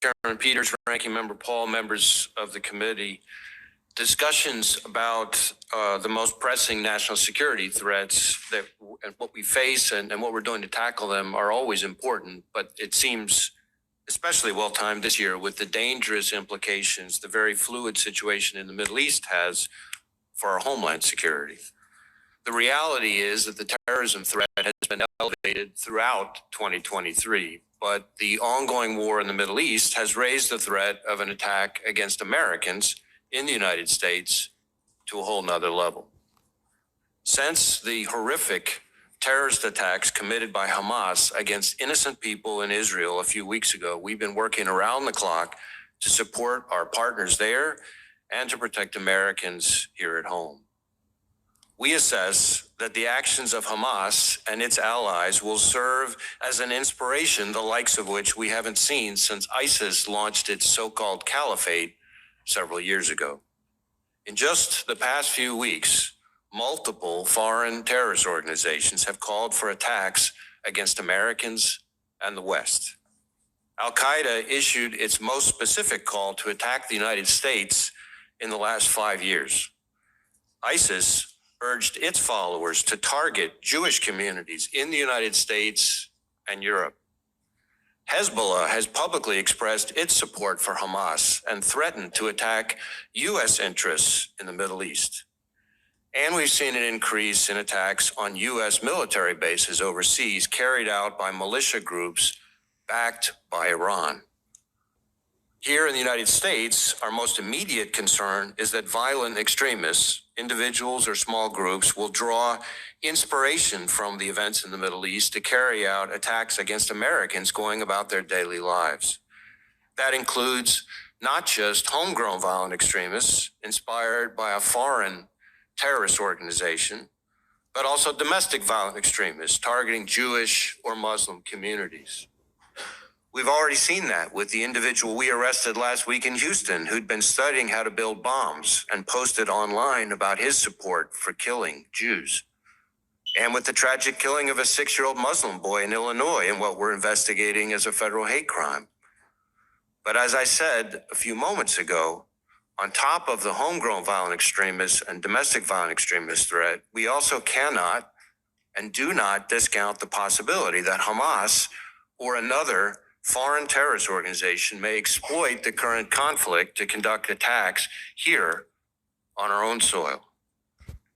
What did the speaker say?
Chairman Peters, Ranking Member Paul, members of the committee, discussions about the most pressing national security threats that and what we face and what we're doing to tackle them are always important, but it seems especially well-timed this year with the dangerous implications the very fluid situation in the Middle East has for our homeland security. The reality is that the terrorism threat has been elevated throughout 2023, but the ongoing war in the Middle East has raised the threat of an attack against Americans in the United States to a whole nother level. Since the horrific terrorist attacks committed by Hamas against innocent people in Israel a few weeks ago, we've been working around the clock to support our partners there and to protect Americans here at home. We assess that the actions of Hamas and its allies will serve as an inspiration, the likes of which we haven't seen since ISIS launched its so-called caliphate several years ago. In just the past few weeks, multiple foreign terrorist organizations have called for attacks against Americans and the West. Al-Qaeda issued its most specific call to attack the United States in the last 5 years. ISIS urged its followers to target Jewish communities in the United States and Europe. Hezbollah has publicly expressed its support for Hamas and threatened to attack U.S. interests in the Middle East. And we've seen an increase in attacks on U.S. military bases overseas carried out by militia groups backed by Iran. Here in the United States, our most immediate concern is that violent extremists, individuals or small groups, will draw inspiration from the events in the Middle East to carry out attacks against Americans going about their daily lives. That includes not just homegrown violent extremists inspired by a foreign terrorist organization, but also domestic violent extremists targeting Jewish or Muslim communities. We've already seen that with the individual we arrested last week in Houston, who'd been studying how to build bombs and posted online about his support for killing Jews. And with the tragic killing of a 6-year-old Muslim boy in Illinois in what we're investigating as a federal hate crime. But as I said a few moments ago, on top of the homegrown violent extremists and domestic violent extremist threat, we also cannot and do not discount the possibility that Hamas or another foreign terrorist organization may exploit the current conflict to conduct attacks here on our own soil.